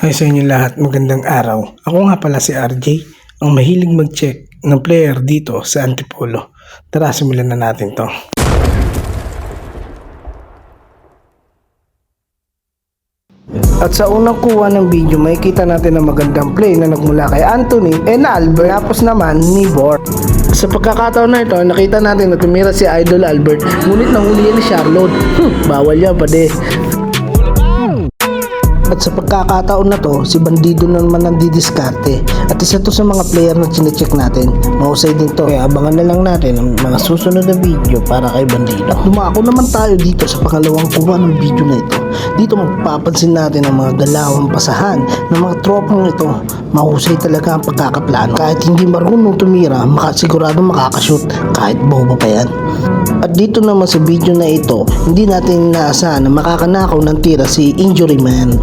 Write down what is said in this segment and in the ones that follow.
Hi sa inyo lahat, magandang araw. Ako nga pala si RJ, ang mahilig mag-check ng player dito sa Antipolo. Tara, simulan na natin to. At sa unang kuha ng video, makikita natin ang magandang play na nagmula kay Anthony and Albert, tapos naman ni Bor. Sa pagkakataon na ito, nakita natin na tumira si Idol Albert, ngunit nahuli ni Charlotte. Bawal yan pa de. At sa pagkakataon na to, si Bandido na naman ang didiskarte. At isa to sa mga player na chinecheck natin. Mahusay din to. Kaya abangan na lang natin ang mga susunod na video para kay Bandido. Dumako naman tayo dito sa pangalawang kuha ng video na ito. Dito mapapansin natin ang mga galawang pasahan ng mga tropang ito. Mahusay talaga ang pagkakaplano. Kahit hindi marunong tumira, makasigurado makakashoot kahit bobo pa yan. At dito naman sa video na ito, hindi natin inaasahan na makakanakaw ng tira si Injury Man.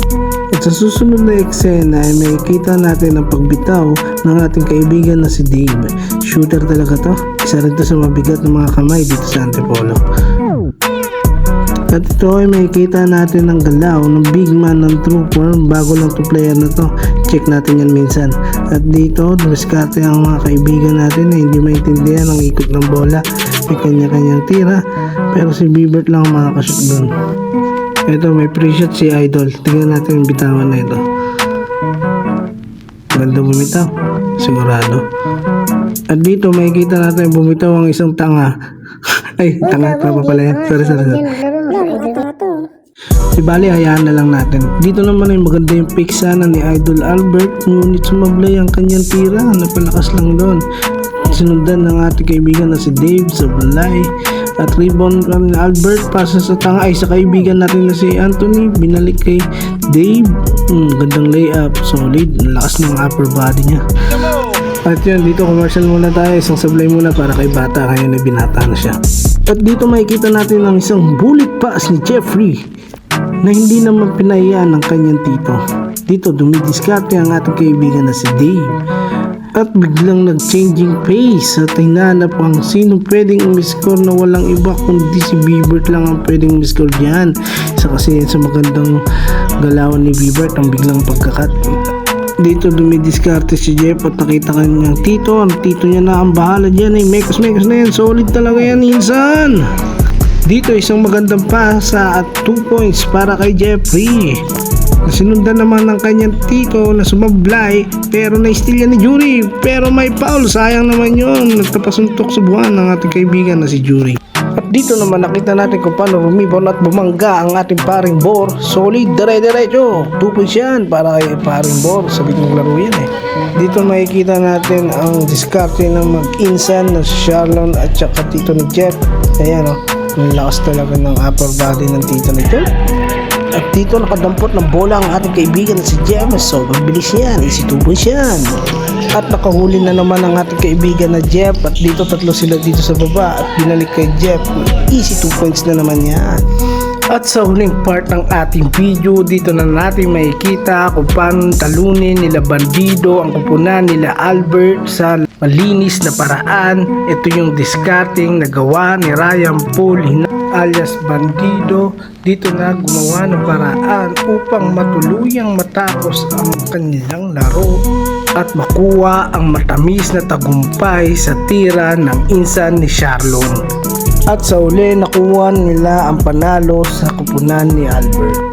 At sa susunod na eksena ay makikita natin ang pagbitaw ng ating kaibigan na si Dave. Shooter talaga to. Isa rin to sa mabigat ng mga kamay dito sa Antipolo. At ito ay makikita natin ang galaw ng big man ng trooper. Bago lang to player na to. Check natin yan minsan. At dito, dumiskarte ang mga kaibigan natin na hindi maintindihan ang ikot ng bola. May kanya-kanyang tira. Pero si Bibert lang ang makakashoot dun. Ito, may pre-shot si Idol. Tingnan natin yung bitawan na ito. Ganda bumitaw. Sigurado. At dito, makikita natin bumitaw ang isang tanga. Ay, tanga pa pala yan. Sorry. Bali, hayaan na lang natin. Dito naman ay maganda yung pick sana ni Idol Albert. Ngunit sumablay ang kanyang tira. Napalakas lang doon. Sinundan ng ating kaibigan na si Dave sa balay. At rebound ni Albert pasa sa tanga ay sa kaibigan natin na si Anthony. Binalik kay Dave. Gandang layup. Solid. Lakas ng upper body niya. At yun, dito commercial muna tayo. Isang sablay muna para kay Bata. Ngayon ay binata na siya. At dito makikita natin ang isang bullet pass ni Jeffrey na hindi naman pinahiyaan ng kanyang tito. Dito dumidiskarte ang ating kaibigan na si Dave. At biglang nag-changing pace at hinanap ang sino pwedeng umiscore na walang iba kundi si Bibert lang ang pwedeng umiscore dyan. Isa kasi sa magandang galawan ni Bibert ang biglang pagkakat. Dito dumidiskarte si Jeff at nakita kanyang tito. Ang tito niya na ang bahala dyan ay mekos na yan. Solid talaga yan insan. Dito isang magandang pasa at 2 points para kay Jeffrey. Sinundan naman ng kanyang tito na sumablay pero na-steal yan ni Jury. Pero may foul, sayang naman yun. Nagtapasuntok sa buwan ng ating kaibigan na si Jury. At dito naman nakita natin kung paano rumibon at bumangga ang ating paring Bor. Solid, dire-diretso. 2 points yan para kay paring Bor. Sabi kong laro yan eh. Dito makikita natin ang diskarte ng mag-insan na si Charlon at saka tito ni Jeff. Ayan o, ang lakas talaga ng upper body ng tito nito. At dito nakadampot ng bola ang ating kaibigan na si James. So mabilis yan, easy 2 points yan. At nakahuli na naman ang ating kaibigan na Jeff. At dito tatlo sila dito sa baba. At binalik kay Jeff, easy 2 points na naman yan. At sa huling part ng ating video, dito na natin makikita kung paano talunin nila Bandido ang kupunan nila Albert sa malinis na paraan. Ito yung discarding na gawa ni Ryan Paul alias Bandido. Dito na gumawa ng paraan upang matuluyang matapos ang kanilang laro at makuha ang matamis na tagumpay sa tira ng insan ni Charlon. At sa uli nakuha nila ang panalo sa kupunan ni Albert.